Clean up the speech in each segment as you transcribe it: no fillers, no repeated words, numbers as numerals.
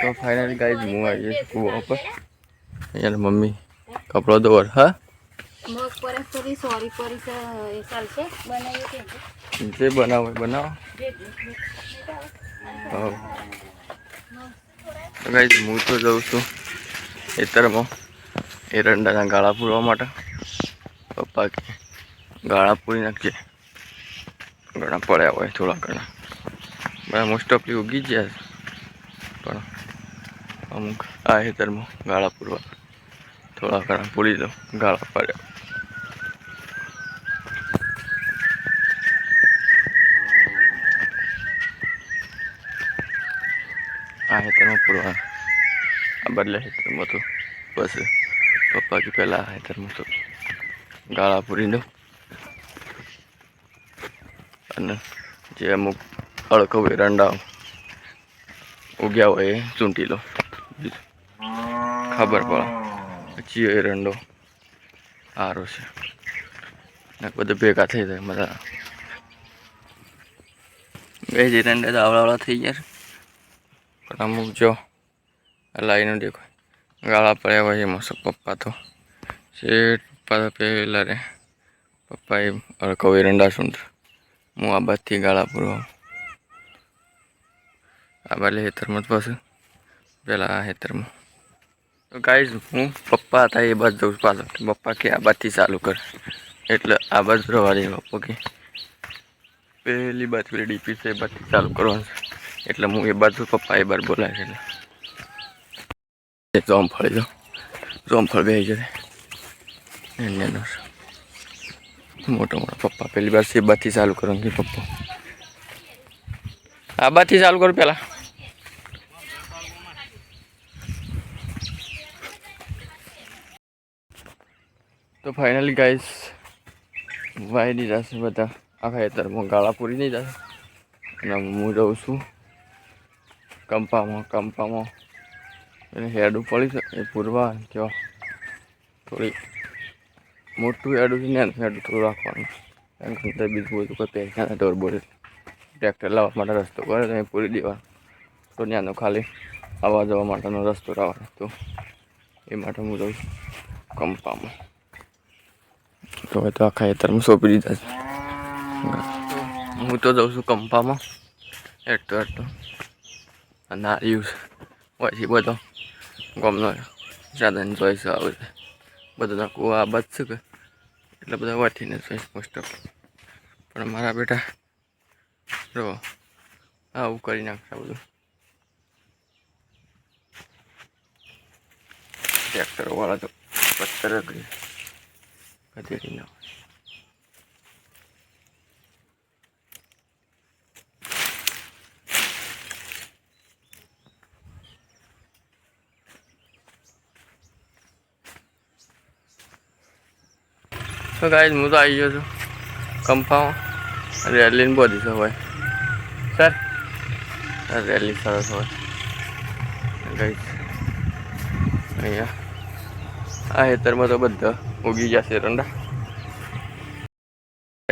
तो finally guys मुँह आई है कुआं पर यार मम्मी कपड़ो धोवर हाँ जे बनाओ बनाओ तो गाइस હું તો જઉં છું ખેતરમાં એરંડાના ગાળા પૂરવા માટે પપ્પા કે ગાળા પૂરી નાખજે ઘણા પડ્યા હોય થોડા ઘણા બધા મોસ્ટ ઓફલી ઉગી ગયા પણ અમુક આ ખેતરમાં ગાળા પૂરવા થોડા ઘણા પૂરી દો ગાળા પડ્યા આ ખેતરમાં પૂરવા આ બદલે ખેતરમાં તો બસ પપ્પા કે પહેલાં આ ખેતરમાં તો ગાળા પૂરી દો અને જે અમુક અળખો એરંડા ઉગ્યા હોય એ ચૂંટી લો ખબર પડે પછી એરંડો સારો છે ને બધું ભેગા થઈ જાય મજા બે જ એરંડા તો આવડાવડા થઈ ગયા પણ અમુક જો લાઈનો દેખો ગાળા પડ્યા હોય એમાં પપ્પા તો શેઠ પપ્પા તો પહેલા રે પપ્પા એ અળખો એરંડા સુંદર હું આ બાજથી ગાળા પૂરવા આ બાજુ હેતરમાં જ પાછું પહેલાં આ હેતરમાં તો ગાઈઝ હું પપ્પા હતા એ બાજુ જઉં પાછો પપ્પા કે આ બાજુથી ચાલુ કર એટલે આ બાજુ રવા દે પપ્પા કે પહેલી બાજુ પેલી ડીપી છે એ બાજુથી ચાલુ કરવાનું છે એટલે હું એ બાજુ પપ્પા એ બાર બોલાય છે એટલે જોમફળ જો જોમફળ બે જશે એને મોટો મોટો પપ્પા પહેલી બાર છે બાજુથી ચાલુ કરવાનું છે પપ્પા આ બાજુથી ચાલુ કરું પહેલાં તો ફાઇનલી ગાઈસ વાઈ દીધા છે બધા આખા ખેતરમાં ગાળા પૂરી નહીં જશે અને હું રહું છું કંપામાં એને હેડું પડી છે એ પૂરવા કેવા થોડી મોટું હેડું છે ને હેડું થોડું રાખવાનું કારણ કે બીજું બધું કોઈ પૈસા ઢોર બોર ટ્રેક્ટર લાવવા માટે રસ્તો કરે તો એ પૂરી દેવાનો તો ત્યાંનો ખાલી આવવા જવા માટેનો રસ્તો રાખવાનો તો એ માટે હું રહું છું કંપામાં તો હવે તો આખા ખેતરમાં સોંપી દીધા છે હું તો જાઉં છું કંપામાં એટલો નાર્યું પછી બધો ગમનો સાધન ચોઈસ આવે છે બધા કુવા બચ શકે એટલે બધા વાટીને ચોઈસ મોસ્ટ ઓફ પણ મારા બેટા જો આવું કરી નાખશે બધું ટ્રેક્ટરવાળા તો પથ્થર કરી કચેરી ના તો ગાઈસ હું તો આવી ગયો છું કંપામાં રેલીને બધી છે હોય સર રેલી સરસ હોય ગાઈસ અહીંયા આ ખેતરમાં તો બધા ઉગી જશે એરંડા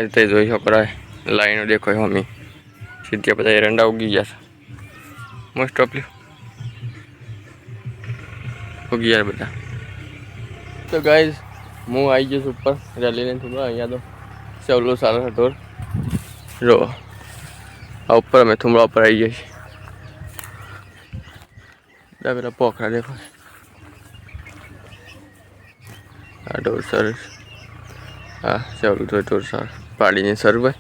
તે જોઈ શકો લાઈનો દેખો મમ્મી સીધા બધા એરંડા ઉગી જશે મોસ્ટ ઓફલી ઉગી જાય બધા તો ગાઈસ હું આવી ગયો છું ઉપર રેલીને થોડું અહીંયા તો સેવલો સારો હતો જો આ ઉપર અમે થુમડા ઉપર આવી જઈએ પેલા પોખરા દેખો આ ઢોર સરસ હા સેવલું તો ઢોર સારું પાડીને સર ભાઈ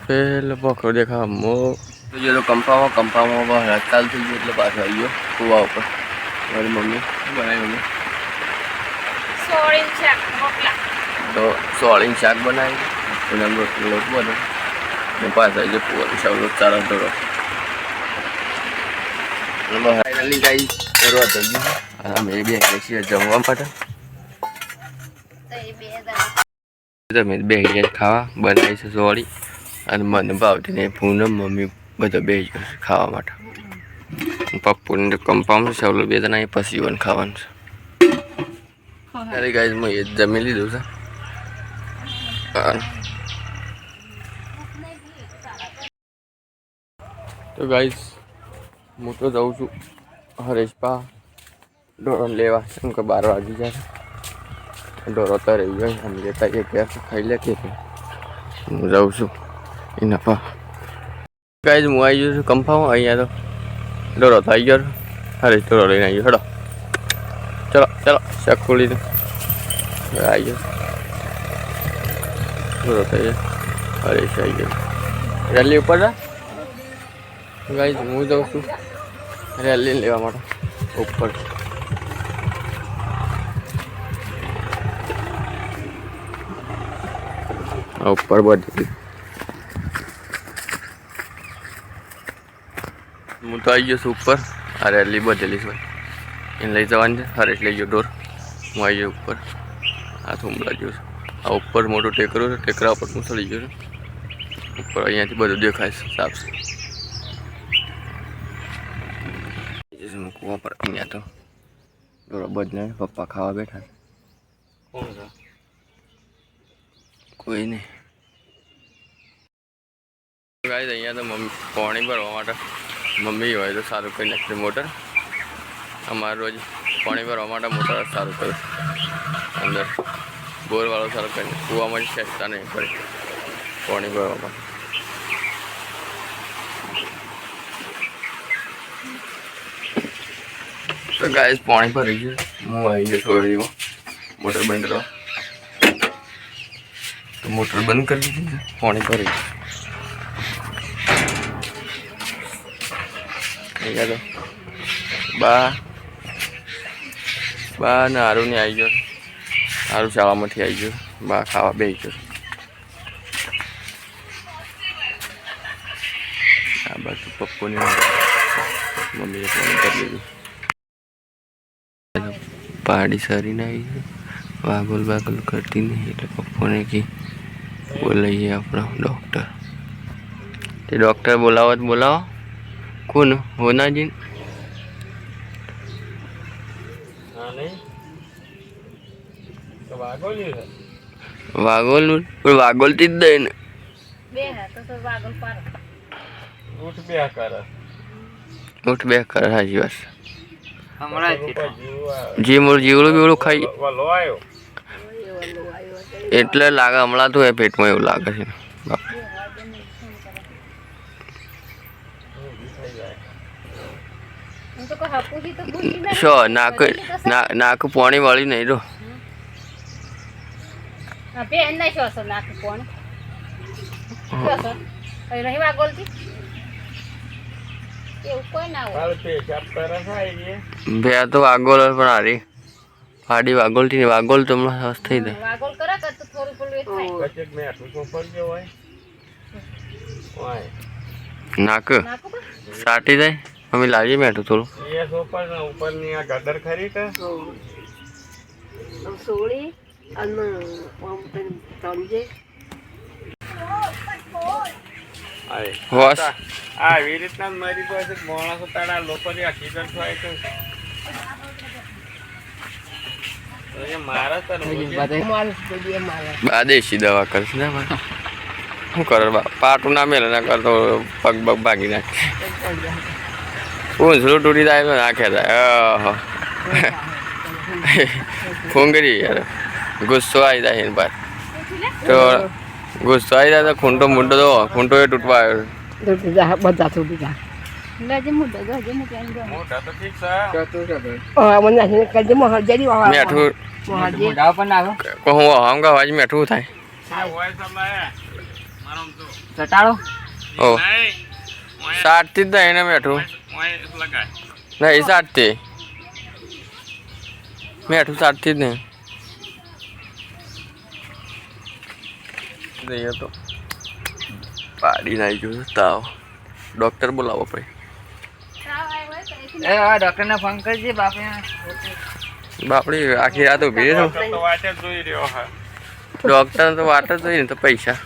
પેલો પોખરો દેખા મો તો કંપામાં ચાલુ થઈ ગયો એટલે પાછો આવી ગયો કુવા ઉપર મારી મમ્મી બનાવી મમ્મી તો સોળીને શાક બનાવી એના લોટ બને ને પાછા જે પૂરો લોટ સારા ઢોરો ફાઇનલી ગાઈ કરવા થઈ ગયું અમે બે છીએ જમવા માટે તમે બે ખાવા બનાવી છે સોળી અને મને ભાવતી ને પૂનમ મમ્મી બધા બે ખાવા માટે પપ્પુને કંપાઉન્ડ છે ઓલું બે જણા પછી વન ખાવાનું છે અરે ગાઈઝ મેં એ જમી લીધું છે તો ગાઈઝ હું તો જાઉં છું હરેશપા ઢોરણ લેવા, કેમ કે 12 વાગી જાય. ઢોરો તો રહી જાય અમે લેતા એ ઘેર ખાઈ લે કે હું જાઉં છું એના પા. ગાઈઝ હું આવી ગયો છું કંપામાં. અહીંયા તો ઢોરો તો આવી ગયો. હરેશ ઢોરો લઈને આવી ગયો. હેડો ચલો ચલો શાક ખોલીને આવી ગયો. ઢોરો થઈ જાય. હરેશ આવી ગયો. રેલી ઉપર જા ગાઈઝ. હું જાઉં છું રેલી લેવા માટે ઉપર. ઉપર બધી હું તો આવી ગયો છું ઉપર. આ રેલી બધેલી છે એને લઈ જવાની છે. હરેશ લઈ ગયો ઢોર. હું આવી ગયો ઉપર. આ થોંભલા ગયો છું. આ ઉપર મોટો ટેકરો છે. ટેકરા ઉપર હું ચડી ગયો છું ઉપર. અહીંયાથી બધું દેખાય છે સાફ છે. કુવા પર અહીંયા તો ઢોરો બદલે પપ્પા ખાવા બેઠા. કોણ છે? કોઈ નહીં. ગાઈઝ અહીંયા તો મમ્મી પાણી ભરવા માટે મમ્મી હોય તો સારું કરી નાખશે મોટર. અમારે રોજ પાણી ભરવા માટે મોટર સારું કરે. અંદર બોરવાળો સારું કરીને કૂવામાં જ ખેંચતા નહીં પડે પાણી ભરવા માટે. તો ગાઈઝ પાણી ભરી ગયું. હું આવી ગયો થોડીમાં મોટર બંધ કરવા. તો મોટર બંધ કરી દીધી. પાણી ભરી ગયું. અહીંયા તો બા ને હારું ને આવી ગયો. હારું શાળામાંથી આવી ગયો. બા ખાવા બેસી ગયો. આ બાજુ પપ્પોની મમ્મીએ ફોન કરી દીધું. પાડી સરીને આવી ગયો. વાગોલ વાગોલ કરતી નહીં એટલે પપ્પોને કે બોલાવીએ આપણો ડૉક્ટર. તે ડૉક્ટર બોલાવો તો બોલાવો. કોણ હોનાજી? વાગોલ પણ વાગોલથી જ દે ને. ઊઠ બે કરે સાચી વાત. જીવડું બીવડું ખાઈ એટલે લાગે હમણાં તો એ પેટમાં એવું લાગે છે. શો નાક પાણી વાળી નહીં રો. બે તો વાગોલ પણ હારી ફાડી વાગોલ થી વાગોલ તો હમણાં થઈ જાય. નાક સાટી જાય. અમે લાવીએ મેઠું થોડું. આવી રીતના મારી પાસે માણસો તારા લોકોની હકીકત હોય તો દેશી દવા કરશે ને શું કરે? પાટું ના મેલે ના કરતો પગ પગ ભાગી નાખે. ઊંઝલું તૂટી જાય તો નાખે જાય. ફૂંગરી યાર ગુસ્સો આવી જાય એની પાસે તો ગુસ્સો આવી જાય તો ખૂંટો મૂંટો તો ખૂંટો એ તૂટવા આવ્યો. બધા તૂટી જાય. મેઠું મેઠું થાય. સાટથી જ નહીં ને મેઠું નહીં. સાટથી મેઠું સાટથી જ નહીં. તો પાડી નાખી ગયું તાવ. ડૉક્ટર બોલાવો ભાઈ. ડૉક્ટર ને ફોન કરજે. બાપડી આખી રાત ઉભી રહી. ડૉક્ટર તો વાટ જ જોઈ ને તો પૈસા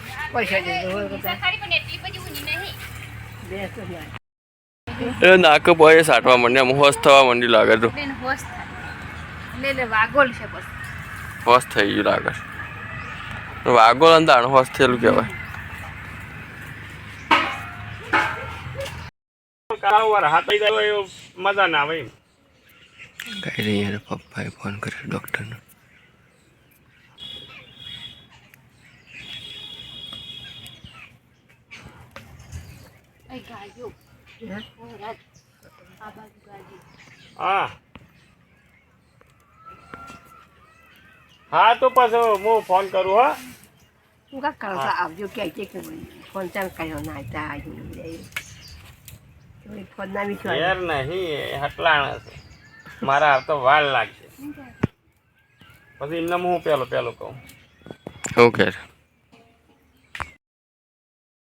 નાક પોએ સાટવા માંડ્યા. આમ હોશ થવા માંડી લાગે તો. હોશ થઈ ગયું લાગે. વાગોલ અંદાણ હોશ થયેલું કહેવાય. કાળવાર હાથ થઈ જાય એવું મજા ના આવે એમ. કઈ નહીં યાર, પપ્પાએ ફોન કર્યો ડૉક્ટરને. હા હા તો પછી હું ફોન કરું હા. હું કા કરતા આવજો કે ફોન ચાલ કર્યો ના ફોન ના વિશ્વાસ ઘેર નહીં હટલાણા છે મારા હાથ તો વાર લાગશે પછી એમને હું પેલો કહું. ઓકે.